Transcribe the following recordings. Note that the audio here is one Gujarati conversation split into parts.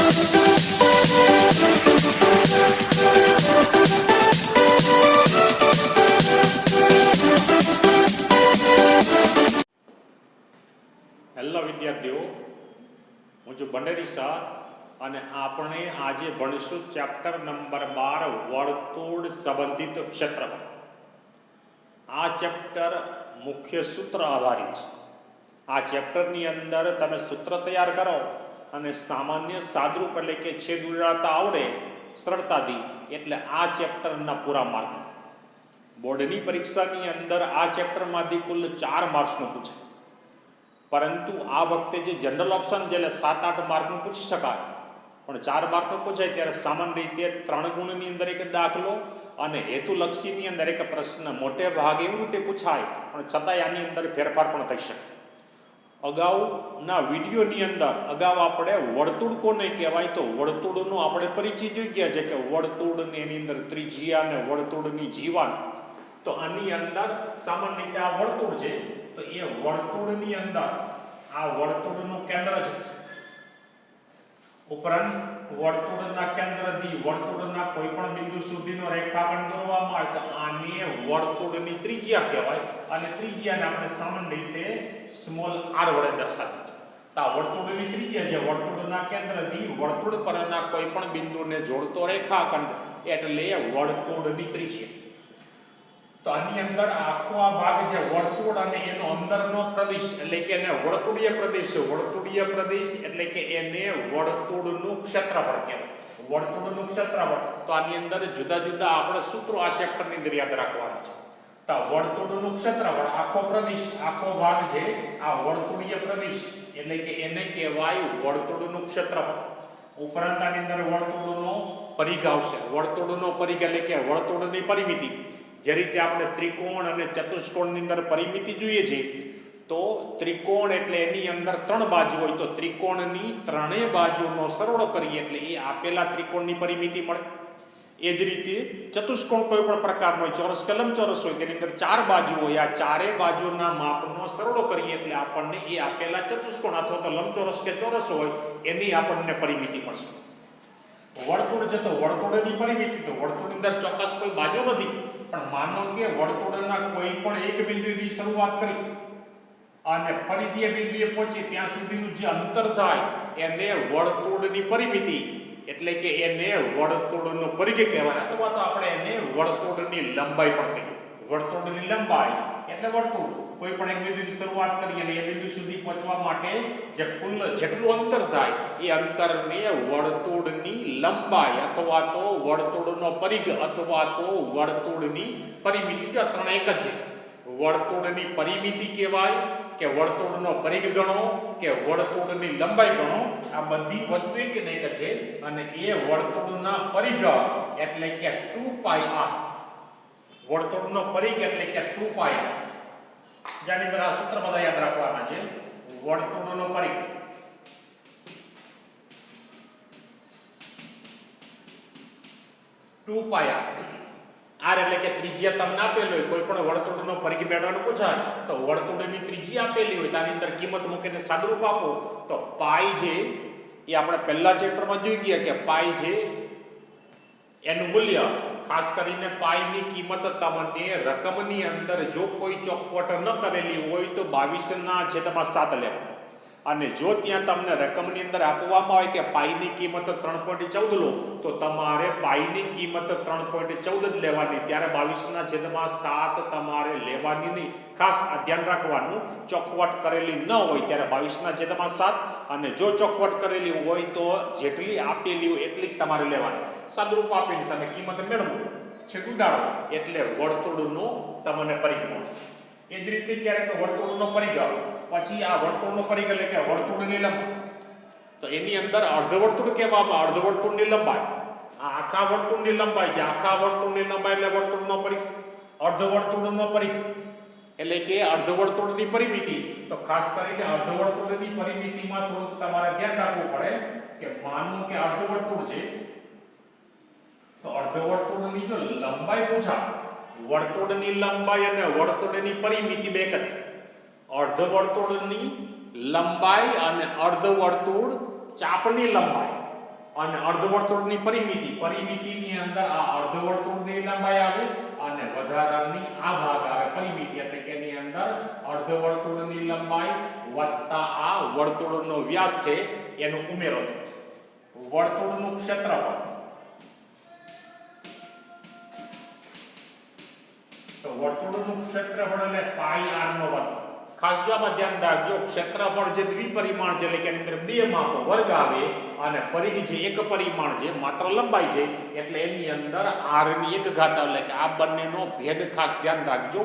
હેલો વિદ્યાર્થીઓ, હું છું ભંડેરી સર અને આપણે આજે ભણીશું ચેપ્ટર નંબર 12 વર્તુળ સંબંધિત ક્ષેત્રફળ. આ ચેપ્ટર મુખ્ય સૂત્ર આધારિત છે. આ ચેપ્ટરની અંદર તમે સૂત્ર તૈયાર કરો અને સામાન્ય સાદરૂપ એટલે કે છેદ ઉડાડતા આવડે સરળતાથી એટલે આ ચેપ્ટરના પૂરા માર્ક. બોર્ડની પરીક્ષાની અંદર આ ચેપ્ટરમાંથી કુલ 4 માર્ક્સનું પૂછાય, પરંતુ આ વખતે જે જનરલ ઓપ્શન છે એટલે 7-8 માર્કનું પૂછી શકાય, પણ 4 માર્કનું પૂછાય ત્યારે સામાન્ય રીતે 3 ગુણની અંદર એક દાખલો અને હેતુલક્ષીની અંદર એક પ્રશ્ન મોટે ભાગે એવી રીતે પૂછાય, પણ છતાંય આની અંદર ફેરફાર પણ થઈ શકે. અગાઉના વિડીયોની અંદર અગાઉ આપણે વર્તુળ કોને કહેવાય તો વર્તુળનો આપણે પરિચય જોઈ ગયા છે કે વર્તુળની એની અંદર ત્રિજ્યા અને વર્તુળની જીવાન. તો આની અંદર સામાન્ય રીતે આ વર્તુળ છે તો એ વર્તુળની અંદર આ વર્તુળનું કેન્દ્ર છે. ઉપરાંત વર્તુળના કેન્દ્રથી વર્તુળના કોઈ પણ બિંદુ સુધીનો રેખાખંડ દોરવામાં આવે તો આને વર્તુળની ત્રિજ્યા કહેવાય અને ત્રિજ્યાને આપણે સામાન્ય રીતે સ્મોલ r વડે દર્શાવીએ છીએ. તો આ વર્તુળની ત્રિજ્યા છે વર્તુળના કેન્દ્રથી વર્તુળ પરના કોઈ પણ બિંદુને જોડતો રેખાખંડ એટલે વર્તુળની ત્રિજ્યા. તો આની અંદર આખો આ ભાગ છે વર્તુળ અને એનો અંદરનો પ્રદેશ એટલે કે એને વર્તુળીય પ્રદેશ છે. વર્તુળીય પ્રદેશ એટલે કે એને વર્તુળનું ક્ષેત્રફળ કહેવાય. વર્તુળનું ક્ષેત્રફળ. તો આની અંદર જુદા જુદા આપણે સૂત્રો આ ચેપ્ટરની અંદર યાદ રાખવાના છે. તો વર્તુળનું ક્ષેત્રફળ આખો પ્રદેશ આખો ભાગ છે આ વર્તુળીય પ્રદેશ એટલે કે એને કહેવાય વર્તુળનું ક્ષેત્રફળ. ઉપરાંત આની અંદર વર્તુળનો પરિઘ આવશે. વર્તુળનો પરિઘ એટલે કે વર્તુળની પરિમિતિ. જે રીતે આપણે ત્રિકોણ અને ચતુષ્કોણની અંદર પરિમિતિ જોઈએ છે તો ત્રિકોણ એટલે એની અંદર 3 બાજુ હોય તો ત્રિકોણની 3 બાજુનો સરવાળો કરીએ એટલે એ આપેલા ત્રિકોણની પરિમિતિ મળે. એ જ રીતે ચતુષ્કોણ કોઈ પણ પ્રકારનો હોય, ચોરસ કે લંબચોરસ હોય તેની અંદર 4 બાજુ હોય, આ 4 બાજુના માપનો સરવાળો કરીએ એટલે આપણને એ આપેલા ચતુષ્કોણ અથવા તો લંબચોરસ કે ચોરસ હોય એની આપણને પરિમિતિ મળશે. વર્તુળ છે તો વર્તુળની પરિમિતિ તો વર્તુળની અંદર ચોક્કસ કોઈ બાજુ નથી, પણ માનો કે વર્તુળના કોઈ પણ એક બિંદુથી શરૂઆત કરી અને ફરીથી એ બિંદુએ પહોંચે ત્યાં સુધીનું જે અંતર થાય એને વર્તુળની પરિમિતિ એટલે કે એને વર્તુળનો પરિઘ કહેવાય અથવા તો આપણે એને વર્તુળની લંબાઈ પણ કહીએ. વર્તુળની લંબાઈ એટલે વર્તુળ કોઈ પણ એક બિંદુથી શરૂઆત કરી અને એ બિંદુ સુધી પહોંચવા માટે જે કુલ જેટલું અંતર થાય એ અંતરને વર્તુળની લંબાઈ અથવા તો વર્તુળનો પરિઘ અથવા તો વર્તુળની પરિમિતિ જો 3 એક જ છે. વર્તુળની પરિમિતિ કહેવાય કે વર્તુળનો પરિઘ ગણો કે વર્તુળની લંબાઈ ગણો, આ બધી વસ્તુ એક ને એક છે અને એ વર્તુળના પરિઘ એટલે કે 2πr. વર્તુળનો પરિઘ એટલે કે 2πr. જેની અંદર આ સૂત્ર બધા યાદ રાખવાના છે. વર્તુળનો પરિઘ r એટલે કે ત્રિજ્યા તમને આપેલી હોય. કોઈ પણ વર્તુળનો પરિઘ મેળવવાનું પૂછાય તો વર્તુળની ત્રિજ્યા આપેલી હોય તેની અંદર કિંમત મૂકીને સાદુરૂપ આપો તો પાઈ છે એ આપણે પહેલા ચેપ્ટરમાં જોઈ ગયા કે પાઈ છે એનું મૂલ્ય ખાસ કરીને પાઈની કિંમત તમને રકમની અંદર જો કોઈ ચોખવટ ન કરેલી હોય તો 22/7 લેવા અને જો ત્યાં તમને રકમની અંદર આપવામાં આવે કે પાઈની કિંમત 3.14 લો તો તમારે પાઈની કિંમત 3.14 જ લેવાની. ત્યારે 22/7 તમારે લેવાની નહીં. ખાસ આ ધ્યાન રાખવાનું, ચોખવટ કરેલી ન હોય ત્યારે 22/7 અને જો ચોખવટ કરેલી હોય તો જેટલી આપેલી હોય એટલી જ તમારે લેવાની. સાદુરૂપ આપીને તમે કિંમત મેળવો છે ઉડાડો એટલે વર્તુળનો તમને પરિઘ મળે. એ જ રીતે ક્યારેક વર્તુળનો પરિઘ પછી આ વર્તુળનો પરિઘ એટલે કે વર્તુળની લંબાઈ તો એની અંદર અર્ધવર્તુળ કહેવામાં. અર્ધવર્તુળની લંબાઈ આ આખા વર્તુળની લંબાઈ છે. આખા વર્તુળની લંબાઈ એટલે વર્તુળનો પરિઘ. અર્ધવર્તુળનો પરિઘ એટલે કે અર્ધવર્તુળની પરિમિતિ. તો ખાસ કરીને અર્ધવર્તુળની પરિમિતિમાં થોડુંક તમારે ધ્યાન રાખવું પડે કે માનો કે અર્ધવર્તુળ છે તો અર્ધવર્તુળની જો લંબાઈ પૂછાય, વર્તુળની લંબાઈ અને વર્તુળની પરિમિતિ બે જ. અર્ધવર્તુળની લંબાઈ અને અર્ધવર્તુળ ચાપની લંબાઈ અને અર્ધવર્તુળની પરિમિતિની અંદર આ અર્ધવર્તુળની લંબાઈ આવે અને વધારાની આ ભાગ આવે પરિમિતિ, એટલે કે એની અંદર અર્ધવર્તુળની લંબાઈ વત્તા આ વર્તુળનો વ્યાસ છે એનો ઉમેરો થાય. વર્તુળનું ક્ષેત્રફળ, તો વર્તુળનું ક્ષેત્રફળ એટલે પાઈ r નો વર્ગ. ખાસ જો આમાં ધ્યાન રાખજો, ક્ષેત્રફળ જે દ્વિપરિમાણ છે એટલે કે એની અંદર બે માપો વર્ગ આવે અને પરિઘ જે એક પરિમાણ છે માત્ર લંબાઈ છે એટલે એની અંદર r ની એક ઘાત એટલે કે આ બંનેનો ભેદ ખાસ ધ્યાન રાખજો,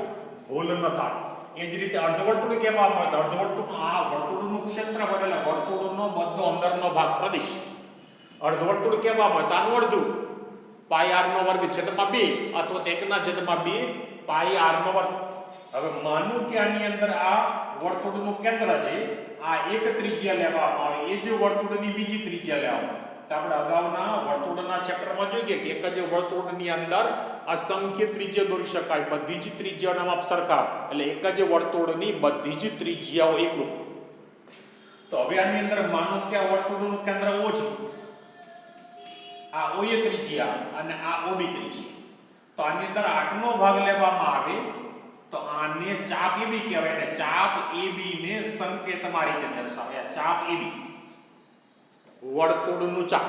ભૂલ ન થાય. એ જ રીતે અર્ધવર્તુળ કહેવામાં આવે તો અર્ધવર્તુળનું આ વર્તુળનું ક્ષેત્રફળ એટલે વર્તુળનો બધો અંદરનો ભાગ પ્રદેશ. અર્ધવર્તુળ કહેવામાં આવે તો આનું અડધું પાઈ r નો વર્ગ છેદમાં 2 અથવા તો 1/2 પાઈ r નો વર્ગ. હવે માનું કે આની અંદર આ વર્તુળનું કેન્દ્ર છે, આ એક ત્રિજ્યા લેવામાં આવે, એ જ વર્તુળની બીજી ત્રિજ્યા લેવામાં આવે. તો આપણે અગાઉના વર્તુળના ચક્રમાં જોઈએ કે એક જ વર્તુળની અંદર અસંખ્ય ત્રિજ્યા દોરી શકાય, બધી જ ત્રિજ્યાઓના માપ સરખા, એટલે એક જ વર્તુળની બધી જ ત્રિજ્યાઓ એકરૂપ. તો હવે આની અંદર માનો કે આ વર્તુળનું કેન્દ્ર O છે, આ OA ત્રિજ્યા અને આ OB ત્રિજ્યા. તો આની અંદર આટલો ભાગ લેવામાં આવે તો આને ચાપ AB કહેવાય. એટલે ચાપ AB ને સંકેતમાં રીતે દર્શાવે, ચાપ AB વર્તુળનું ચાપ.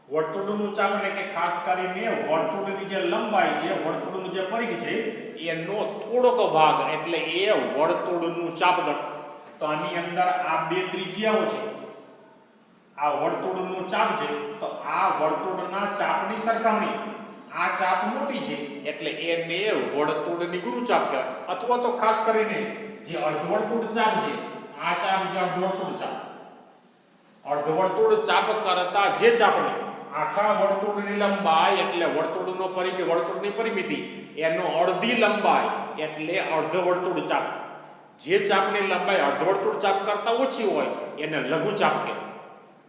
વર્તુળનું ચાપ એટલે કે ખાસ કરીને વર્તુળની જે લંબાઈ છે, વર્તુળનું જે પરિઘ છે એનો થોડોક ભાગ એટલે એ વર્તુળનું ચાપ ગણ. તો આની અંદર આ બે ત્રિજ્યાઓ છે, આ વર્તુળનું ચાપ છે, તો આ વર્તુળના ચાપની સરખામણી આ ચાપ મોટી છે એટલે એને વર્તુળની ગુરુચાપ કહેવાય. અથવા તો ખાસ કરીને જે અર્ધવર્તુળ ચાપ છે, આ ચાપ જે અર્ધવર્તુળ ચાપ, અર્ધવર્તુળ ચાપ કરતા જે ચાપની આખા વર્તુળની લંબાઈ એટલે વર્તુળનો પરિઘ, વર્તુળની પરિમિતિ એનો અડધી લંબાઈ એટલે અર્ધવર્તુળ ચાપ. જે ચાપની લંબાઈ અર્ધવર્તુળ ચાપ કરતા ઓછી હોય એને લઘુ ચાપ કહેવાય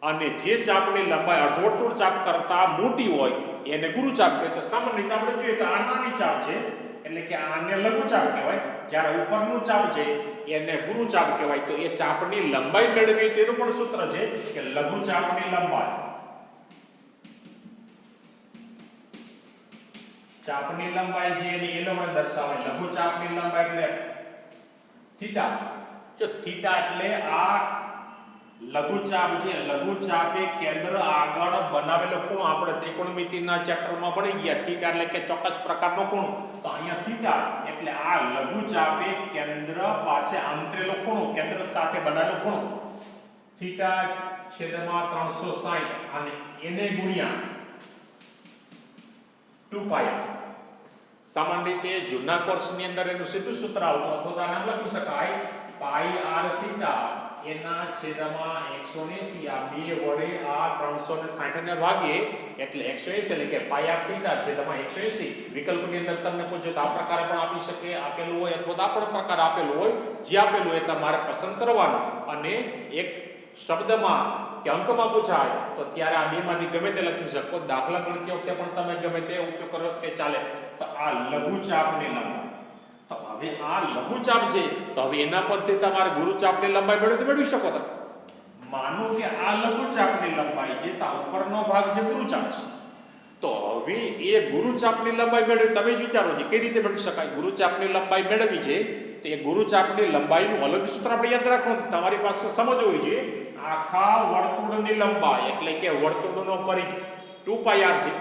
અને જે ચાપની લંબાઈ અર્ધવર્તુળ ચાપ કરતા મોટી હોય એને ગુરુ ચાપ કહેવાય. તો સામાન્ય રીતે આપણે જોઈએ તો આ નાની ચાપ છે એટલે કે આને લઘુ ચાપ કહેવાય, જ્યારે ઉપરનું ચાપ છે એને ગુરુ ચાપ કહેવાય. તો એ ચાપની લંબાઈ મેળવી તેનું પણ સૂત્ર છે કે લઘુ ચાપની લંબાઈ, ચાપની લંબાઈ જે એની એલવણ દર્શાવે. લઘુ ચાપની લંબાઈ એટલે થીટા. જો થીટા એટલે આ લઘુચાપ છે, લઘુચાપે કેન્દ્ર આગળ બનાવેલો ખૂણો આપણે ત્રિકોણમિતિના ચેપ્ટરમાં ભણી ગયા. થીટા એટલે કે ચોક્કસ પ્રકારનો ખૂણો. તો અહીંયા થીટા એટલે આ લઘુચાપે કેન્દ્ર પાસે આંતરેલો ખૂણો, કેન્દ્ર સાથે બનાવેલો ખૂણો. થીટા છેદમાં 360 અને એને ગુણ્યા 2π. સામાન્ય રીતે જૂના કોર્સની અંદર એનું સીધું સૂત્ર આવતું અથવા તો નામ લખી શકાય પાઈ r થીટા એના છેદમાં 180. આ બે વડે આ 360 ને ભાગીએ એટલે 180 એટલે કે પાઈ r થીટા છેદમાં 180. વિકલ્પની અંદર તમને પૂછે તો આ પ્રકારે પણ આપી શકે, આપેલું હોય અથવા તો આ પણ પ્રકાર આપેલું હોય. જે આપેલું હોય તમારે પસંદ કરવાનું અને એક શબ્દમાં કે અંકમાં પૂછાય તો ત્યારે આ બેમાંથી ગમે તે લખી શકો. દાખલા ગણતી વખતે પણ તમે ગમે તે ઉપયોગ કરો કે ચાલે. તો આ લઘુચાપની લંબાઈ, તો હવે આ લઘુચાપ છે તો હવે એના પરથી તમારે ગુરુચાપની લંબાઈ મેળવી શકો. તમે માનો કે આ લઘુચાપની લંબાઈ છે તો ઉપરનો ભાગ જે ગુરુચાપ છે, તો હવે એ ગુરુચાપની લંબાઈ મેળવી તમે જ વિચારો કે કઈ રીતે મેળવી શકાય. ગુરુચાપની લંબાઈ મેળવી છે તો એ ગુરુચાપની લંબાઈનું અલગ સૂત્ર આપણે યાદ રાખવું, તમારી પાસે સમજ હોવી જોઈએ. આખા વર્તુળની લંબાઈ એટલે કે વર્તુળનો પરિઘ 2πr છે,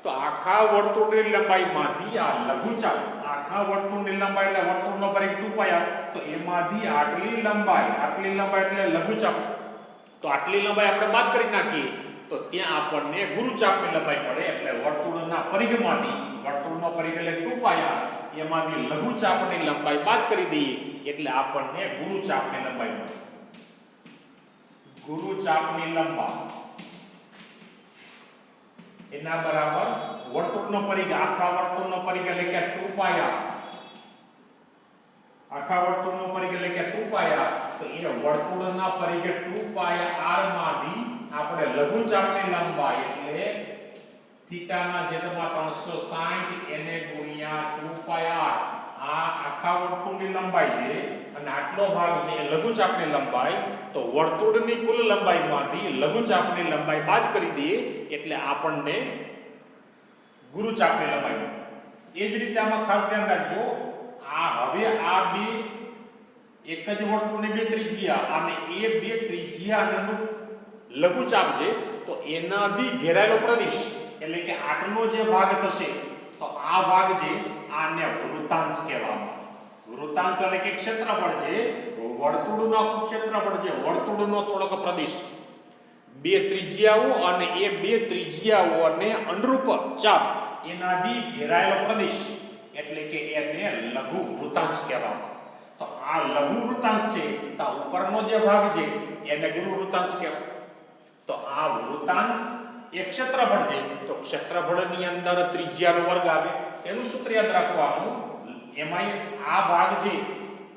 તો આખા વર્તુળની લંબાઈમાંથી આ લઘુચાપ, આખા વર્તુળની લંબાઈ એટલે વર્તુળનો પરિઘ 2πr, તો એમાંથી આટલી લંબાઈ એટલે લઘુચાપ, તો આટલી લંબાઈ આપણે બાદ કરી નાખીએ તો ત્યાં આપણને ગુરુચાપની લંબાઈ મળે. એટલે વર્તુળના પરિઘમાંથી, વર્તુળનો પરિઘ એટલે 2πr, એમાંથી લઘુચાપની લંબાઈ બાદ કરી દઈએ એટલે આપણને ગુરુચાપની લંબાઈ મળે. ગુરુચાપની લંબાઈ એના બરાબર વર્તુળનો પરિઘ, આખા વર્તુળનો પરિઘ એટલે કે 2πr, આખા વર્તુળનો પરિઘ એટલે કે 2πr. તો એ વર્તુળના પરિઘ 2πr માંથી આપણે લઘુચાપની લંબાઈ એટલે થીટાના છેદમાં 360 એને ગુણ્યા 2πr, આ આખા વર્તુળની લંબાઈ છે અને આટલો ભાગ છે એ લઘુચાપની લંબાઈ, તો વર્તુળની કુલ લંબાઈમાંથી લઘુચાપની લંબાઈ બાદ કરી દઈએ એટલે આપણને ગુરુચાપની લંબાઈ મળે. એ જ રીતે આમાં ખાસ ધ્યાન રાખજો, હવે આ બે એક જ વર્તુળની બે ત્રિજ્યા અને એ બે ત્રિજ્યાનું લઘુચાપ છે, તો એનાથી ઘેરાયેલો પ્રદેશ એટલે કે આટલો જે ભાગ થશે તો આ ભાગ છે આને વૃત્તાંશ કહેવામાં. વૃત્તાંશ એટલે કે ક્ષેત્રફળ છે, વર્તુળનો ક્ષેત્રફળ છે, વર્તુળનો થોડોક પ્રદેશ. બે ત્રિજ્યાઓ અને એ બે ત્રિજ્યાઓ અને અનુરૂપ ચાપ એનાથી ઘેરાયેલો પ્રદેશ એટલે કે એને લઘુ વૃત્તાંશ કહેવામાં. તો આ લઘુ વૃત્તાંશ છે, તો ઉપરનો જે ભાગ છે એને ગુરુ વૃત્તાંશ કહેવાય. તો આ વૃત્તાંશ એક ક્ષેત્રફળ છે, તો ક્ષેત્રફળની અંદર ત્રિજ્યાનો વર્ગ આવે, એનું સૂત્ર યાદ રાખવાનું. એમાંય આ ભાગ છે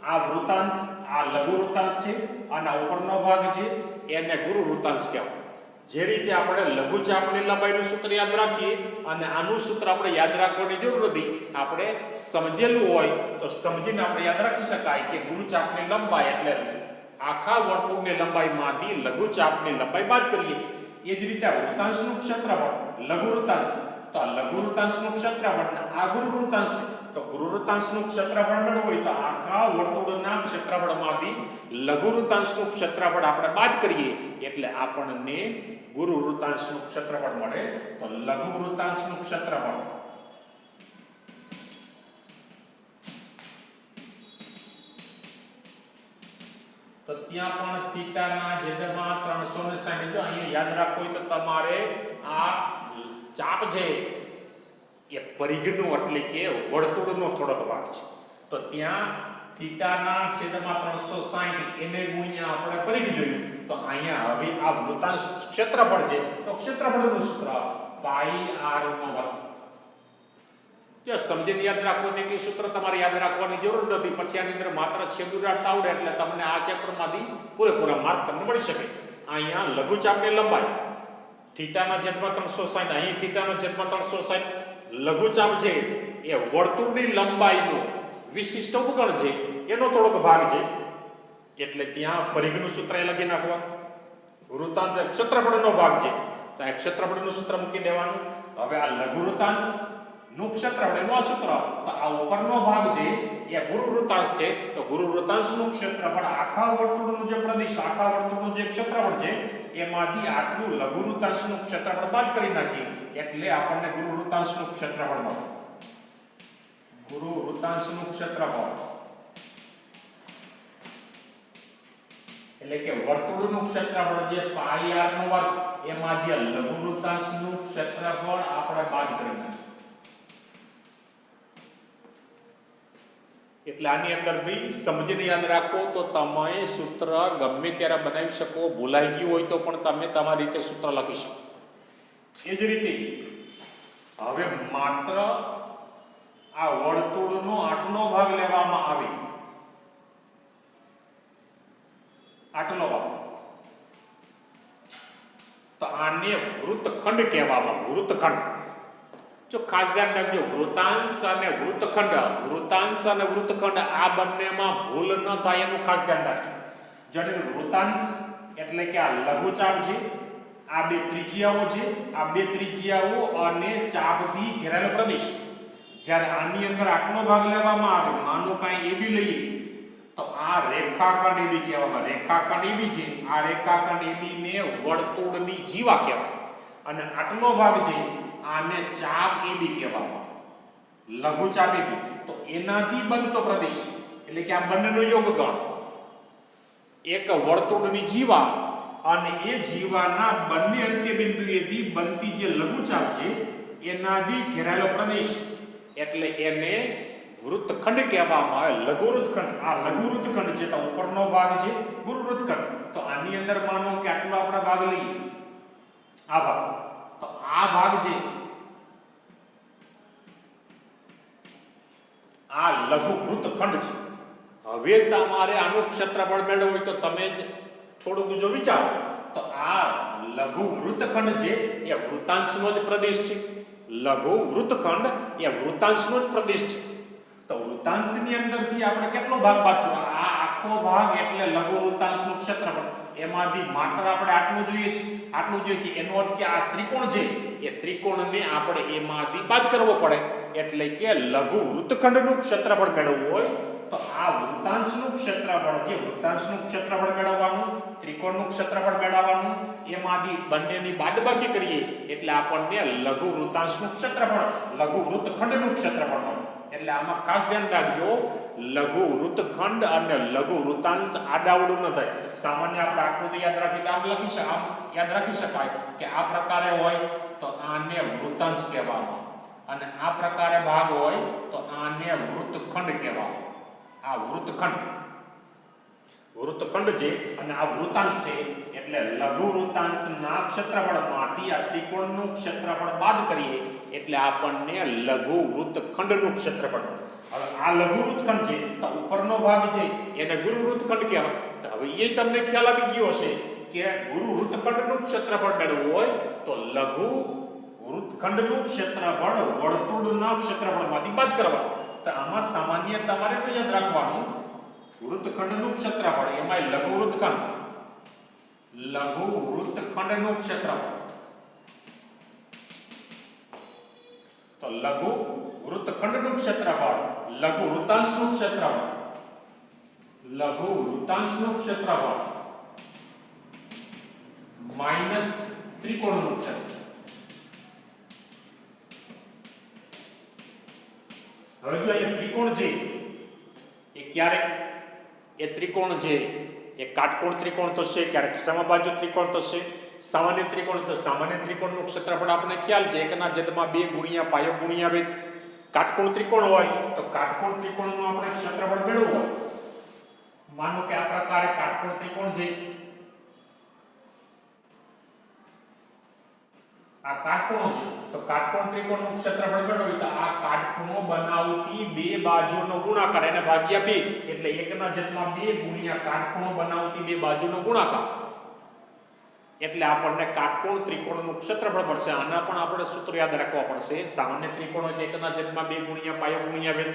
આ વૃત્તાંશ, આ લઘુ વૃત્તાંશ છે અને ઉપરનો ભાગ છે એને ગુરુ વૃત્તાંશ કહેવાય. જે રીતે આપણે લઘુચાપની લંબાઈનું સૂત્ર યાદ રાખીએ અને આનું સૂત્ર આપણે યાદ રાખવાની જરૂર નથી, આપણે સમજેલું હોય તો સમજીને આપણે યાદ રાખી શકાય કે ગુરુચાપની લંબાઈ એટલે આખા વર્તુળની લંબાઈમાંથી લઘુચાપની લંબાઈ બાદ કરીએ. એ જ રીતે વૃત્તાંશનું ક્ષેત્રફળ લઘુ વૃત્તાંશ, તો લઘુ વૃત્તાંશનું ક્ષેત્રફળ આ ગુરુ વૃત્તાંશ છે, તો ગુરુ વૃત્તાંશનું ક્ષેત્રફળ મેળવવું હોય તો આખા વર્તુળના ક્ષેત્રફળમાંથી લઘુ વૃત્તાંશનું ક્ષેત્રફળ આપણે બાદ કરીએ એટલે આપણને ગુરુ વૃત્તાંશનું ક્ષેત્રફળ મળે. તો લઘુ વૃત્તાંશનું ક્ષેત્રફળ તો ત્યાં પણ થીટાના છેદમાં 360. જો અહીંયા યાદ રાખવું હોય તો તમારે આ ચાપ છે એ પરિઘનો એટલે કે વર્તુળનો થોડોક ભાગ છે, તો ત્યાં થીટાના છેદમાં 360 એને ગુણ્યા આપણે પરિઘ જોયું, તો અહીંયા હવે આ વૃત્તાંશ ક્ષેત્રફળ છે, તો ક્ષેત્રફળનું સૂત્ર પાઈ r નો વર્ગ. જો સમજીને યાદ રાખવું તે કે સૂત્ર તમારે યાદ રાખવાની જરૂર નથી, પછી આની અંદર માત્ર છેદુરાટ આવડે એટલે તમને આ ચેપ્ટરમાંથી પૂરેપૂરા માર્ક તમને મળી શકે. અહીંયા લઘુચાપની લંબાઈ થીટાના છેદમાં 360, અહીં થીટાના છેદમાં 360 લઘુચાપ છે એ વર્તુળની લંબાઈનો વિશિષ્ટ ઉપગણ છે, એનો થોડોક ભાગ છે એટલે ત્યાં પરિઘનું સૂત્ર લખી નાખવા. વૃત્તાંશ ક્ષેત્રફળનો ભાગ છે, તો આ ક્ષેત્રફળનું સૂત્ર મૂકી દેવાનું. હવે આ લઘુ વૃત્તાંશ નું ક્ષેત્રફળ એનું આ સૂત્ર, તો આ ઉપરનો ભાગ છે એ ગુરુ વૃત્તાંશ છે, તો ગુરુ વૃત્તાંશનું ક્ષેત્રફળ આખા વર્તુળનું જે પ્રદેશ, આખા વર્તુળનું જે ક્ષેત્રફળ છે એમાંથી આટલું લઘુ વૃત્તાંશનું ક્ષેત્રફળ બાદ કરી નાખીએ એટલે આપણને ગુરુ વૃત્તાંશનું ક્ષેત્રફળ મળે. ગુરુ વૃત્તાંશનું ક્ષેત્રફળ એટલે કે વર્તુળનું ક્ષેત્રફળ જે પાઈ r નો વર્ગ એમાંથી લઘુ વૃત્તાંશનું ક્ષેત્રફળ આપણે બાદ કરી નાખીએ એટલે આની અંદર બી સમજીને યાદ રાખો તો તમે સૂત્ર ગમે ત્યારે બનાવી શકો. ભૂલાઈ ગયું હોય તો પણ તમે તમારી રીતે સૂત્ર લખી શકો. એ જ રીતે હવે માત્ર આ વર્તુળનો આટલો ભાગ લેવામાં આવે, આટલો ભાગ, તો આને વૃત્તખંડ કહેવામાં. વૃત્તખંડ જો ખાસ ધ્યાન રાખજો, વૃત્તાંશ અને વૃત્તખંડ, વૃત્તાંશ અને વૃત્તખંડ આ બંનેમાં ભૂલ ન થાય એનું ખાસ ધ્યાન રાખજો. જ્યારે વૃત્તાંશ એટલે કે આ લઘુચાપ છે, આ બે ત્રિજ્યાઓ છે, આ બે ત્રિજ્યાઓ અને ચાપથી ઘેરાયેલો પ્રદેશ. જ્યારે આની અંદર આટલો ભાગ લેવામાં આવે, માનો કાંઈ AB લઈએ તો આ રેખાખંડ AB કહેવામાં. રેખાખંડ AB છે, આ રેખાખંડ AB ને વર્તુળની જીવા કહેવાય અને આટલો ભાગ છે આને ચાપ AB કહેવામાં, લઘુચાપ AB. તો એનાથી બનતો પ્રદેશ એટલે કે આ બંનેનો યોગગણ એક વર્તુળની જીવા અને એ જીવાના બંને અંત્ય બિંદુએથી બનતી જે લઘુચાપ છે એનાથી ઘેરાયેલો પ્રદેશ એટલે એને વૃત્તખંડ કહેવામાં આવે. લઘુ વૃત્તખંડ, આ લઘુ વૃત્તખંડ છે તો ઉપરનો ભાગ છે ગુરુ વૃત્તખંડ. તો આની અંદર માનો કે આટલો આપણે ભાગ લઈએ, આ ભાગ, તો આ ભાગ છે આ લઘુ વૃત્તખંડ છે. હવે તમારે આનું ક્ષેત્રફળ મેળવવું હોય તો તમે જ થોડુંક જો વિચારો તો આ લઘુ વૃત્તખંડ છે એ વૃત્તાંશનો જ પ્રદેશ છે. લઘુ વૃત્તખંડ એ વૃત્તાંશનો જ પ્રદેશ છે. તો વૃત્તાંશની અંદરથી આપણે કેટલો ભાગ બાદ કરવો? આ આખો ભાગ એટલે લઘુ વૃત્તાંશનું ક્ષેત્રફળ. એમાંથી માત્ર આપણે આટલું જોઈએ છે, આટલું જોઈએ કે એનો અર્થ કે આ ત્રિકોણ છે એ ત્રિકોણને આપણે એમાંથી બાદ કરવો પડે. એટલે કે લઘુ વૃત્તખંડનું ક્ષેત્રફળ મેળવવું હોય તો આ વૃત્તાંશનું ક્ષેત્રફળ, જે વૃત્તાંશનું ક્ષેત્રફળ મેળવવાનું, ત્રિકોણનું ક્ષેત્રફળ મેળવવાનું, એમાંથી બંનેની બાદબાકી કરીએ એટલે આપણને લઘુ વૃત્તાંશનું ક્ષેત્રફળ, લઘુ વૃત્તખંડનું ક્ષેત્રફળ મળે. એટલે આમાં ખાસ ધ્યાન રાખજો, લઘુ વૃત્તખંડ અને લઘુ વૃત્તાંશ આડાઅવળું ન થાય. સામાન્ય આપણે આકૃતિ યાદ રાખી આમ લખી શકાય, આમ યાદ રાખી શકાય કે આ પ્રકારે હોય તો આને વૃત્તાંશ કહેવામાં, અને આ પ્રકારે ભાગ હોય તો આને વૃત્તખંડ કહેવામાં. આ વૃત્તખંડ છે અને આ વૃત્તાંશ છે. એટલે લઘુ વૃત્તાંશના ક્ષેત્રફળમાંથી આ ત્રિકોણનું ક્ષેત્રફળ બાદ કરીએ એટલે આપણને લઘુ વૃત્તખંડનું ક્ષેત્રફળ મળે. હવે આ લઘુ વૃત્તખંડ છે તો ઉપરનો ભાગ છે એને ગુરુ વૃત્તખંડ કહેવાય. તો હવે એ તમને ખ્યાલ આવી ગયો હશે કે ગુરુ વૃત્તખંડનું ક્ષેત્રફળ મેળવવું હોય તો લઘુ વૃત્તખંડનું ક્ષેત્રફળ વર્તુળના ક્ષેત્રફળમાંથી બાદ કરવાનું. તો આમાં સામાન્ય તમારે યાદ રાખવાનું, વૃત્તખંડનું ક્ષેત્રફળ એમાં લઘુ વૃત્તખંડનું ક્ષેત્રફળ, તો લઘુ વૃત્તખંડનું ક્ષેત્રફળ લઘુ વૃત્તાંશનું ક્ષેત્રફળ માઈનસ ત્રિકોણનું ક્ષેત્રફળ. હવે જો અહીંયા ત્રિકોણ છે એ ક્યારેક એ ત્રિકોણ છે એ કાટકોણ ત્રિકોણ થશે, ક્યારેક સમબાજુ ત્રિકોણ થશે. સામાન્ય ત્રિકોણ તો સામાન્ય ત્રિકોણનું ક્ષેત્રફળ આપણને ખ્યાલ છે 1/2 ગુણ્યા પાયો ગુણ્યા વેધ. કાટકોણ ત્રિકોણ હોય તો કાટકોણ ત્રિકોણનું આપણે ક્ષેત્રફળ મેળવવું હોય, માનો કે આ પ્રકારે કાટકોણ ત્રિકોણ છે, આ કાટકોણો છે તો કાટકોણ ત્રિકોણનું ક્ષેત્રફળ મેળવવું તો આ કાટકોણો બનાવતી બે બાજુનો ગુણાકાર એને ભાગ્યા 2 એટલે 1/2 ગુણ્યા કાટકોણો બનાવતી બે બાજુનો ગુણાકાર એટલે આપણને કાટકોણ ત્રિકોણનું ક્ષેત્રફળ મળશે. આના પણ આપણે સૂત્ર યાદ રાખવા પડશે. સામાન્ય ત્રિકોણ હોય તો 1/2 ગુણ્યા પાયો ગુણ્યા વેધ.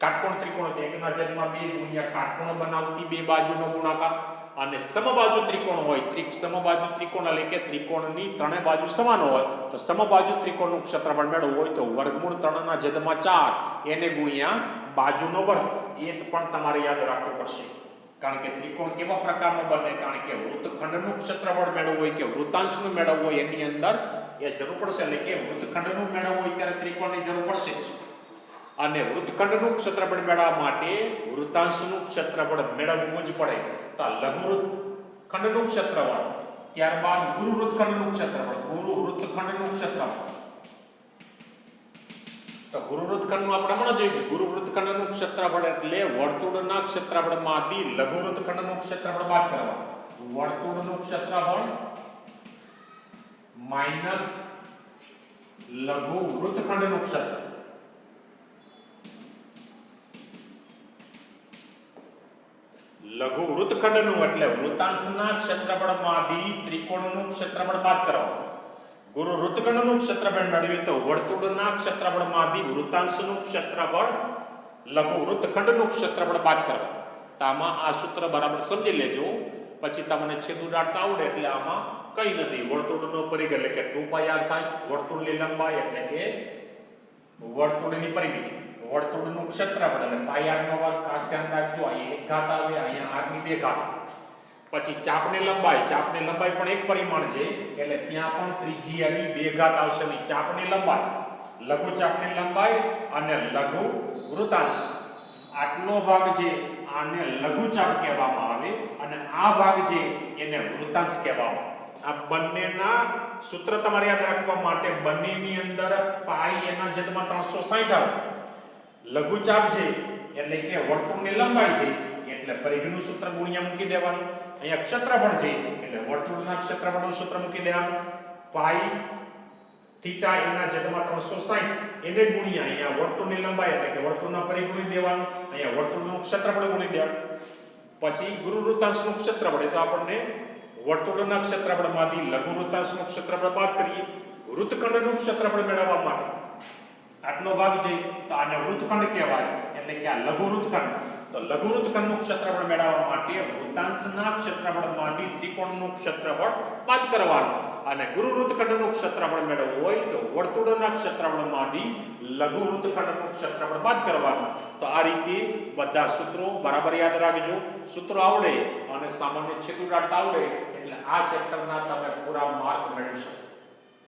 કાટકોણ ત્રિકોણ હોય તો 1/2 ગુણ્યા કાટકોણો બનાવતી બે બાજુનો ગુણાકાર. અને સમબાજુ ત્રિકોણ હોય, સમબાજુ ત્રિકોણ એટલે કે ત્રિકોણની ત્રણેય બાજુ સમાન હોય તો સમબાજુ ત્રિકોણનું ક્ષેત્રફળ મેળવવું હોય તો વર્ગમૂળ 3/4 એને ગુણ્યા બાજુનો વર્ગ. એ પણ તમારે યાદ રાખવું પડશે. કારણ કે ત્રિકોણ કેવા પ્રકારનો બને, કારણ કે વૃત્તખંડનું ક્ષેત્રફળ મેળવવું હોય કે વૃત્તાંશનું મેળવવું હોય એની અંદર એ જરૂર પડશે. એટલે કે વૃત્તખંડનું મેળવવું હોય ત્યારે ત્રિકોણની જરૂર પડશે અને વૃત્તખંડનું ક્ષેત્રફળ મેળવવા માટે વૃત્તાંશનું ક્ષેત્રફળ મેળવવું જ પડે. તો લઘુ વૃત્તખંડનું ક્ષેત્રફળ, ત્યારબાદ ગુરુ વૃત્તખંડનું ક્ષેત્રફળ, તો ગુરુ વૃત્તખંડનું આપણે હમણાં જોયું, ગુરુ વૃત્તખંડનું ક્ષેત્રફળ એટલે વર્તુળના ક્ષેત્રફળમાંથી લઘુ વૃત્તખંડનું ક્ષેત્રફળ બાદ કરવાનું. વર્તુળનું ક્ષેત્રફળ માઈનસ લઘુ વૃત્તખંડનું ક્ષેત્રફળ. લઘુ વૃત્તખંડનું એટલે વૃત્તાંશના ક્ષેત્રફળમાંથી ત્રિકોણનું ક્ષેત્રફળ બાદ કરવાનું. ગુરુ વૃત્તખંડનું ક્ષેત્રફળ મેળવીએ તો વર્તુળના ક્ષેત્રફળમાંથી વૃત્તાંશનું ક્ષેત્રફળ લઘુ વૃત્તખંડનું ક્ષેત્રફળ બાદ કરવાનું. તો આમાં આ સૂત્ર બરાબર સમજી લેજો, પછી તમને છેદ ઉડાડતા આવડે એટલે આમાં કઈ નથી. વર્તુળનો પરિઘ એટલે કે 2πr થાય, વર્તુળની લંબાઈ એટલે કે વર્તુળની પરિમિતિ, વર્તુળનું ક્ષેત્રફળ એટલે πr નો વર્ગ. ખાસ ધ્યાન રાખજો, અહીંયા 1 ઘાત આવે, અહીંયા r ની 2 ઘાત. પછી ચાપની લંબાઈ પણ એક પરિમાણ છે એટલે ત્યાં પણ ત્રિજ્યાની 2 ઘાત આવશે. ની ચાપની લંબાઈ, લઘુ ચાપની લંબાઈ અને લઘુ વૃત્તાંશ, આટલો ભાગ છે આને લઘુ ચાપ કહેવામાં આવે અને આ ભાગ છે એને વૃત્તાંશ કહેવામાં. આ બંનેના સૂત્ર તમારે યાદ રાખવા માટે બંનેની અંદર પાઈ એના છેદમાં 360 આવે. લઘુ ચાપ છે એટલે કે વર્તુળની લંબાઈ છે એટલે પરિઘનું સૂત્ર ગુણ્યા મૂકી દેવાનું. અહીંયા ક્ષેત્રફળ છે એટલે વર્તુળના ક્ષેત્રફળનું સૂત્ર મૂકી દેવાનું. પાઈ થીટા એના છેદમાં 360 એને ગુણ્યા અહીંયા વર્તુળની લંબાઈ એટલે કે વર્તુળના પરિઘ ગુણી દેવાનું, અહીંયા વર્તુળનું ક્ષેત્રફળ ગુણી દેવાનું. પછી ગુરુ વૃત્તાંશનું ક્ષેત્રફળ તો આપણને વર્તુળના ક્ષેત્રફળમાંથી લઘુ વૃત્તાંશનું ક્ષેત્રફળ બાદ કરીએ. વૃત્તખંડનું ક્ષેત્રફળ મેળવવા માટે આટલો ભાગ છે તો આને વૃત્તખંડ કહેવાય એટલે કે આ લઘુ વૃત્તખંડ. તો લઘુ વૃત્તખંડનું ક્ષેત્રફળ મેળવવા માટે વૃત્તાંશના ક્ષેત્રફળમાંથી ત્રિકોણનું ક્ષેત્રફળ બાદ કરવાનું અને ગુરુ વૃત્તખંડનું ક્ષેત્રફળ મેળવવું હોય તો વર્તુળના ક્ષેત્રફળમાંથી લઘુ વૃત્તખંડનું ક્ષેત્રફળ બાદ કરવાનું. તો આ રીતે બધા સૂત્રો બરાબર યાદ રાખજો. સૂત્રો આવડે અને સામાન્ય છેદુડાટ આવડે એટલે આ ચેપ્ટરના તમે પૂરા માર્ક મેળવી શકો.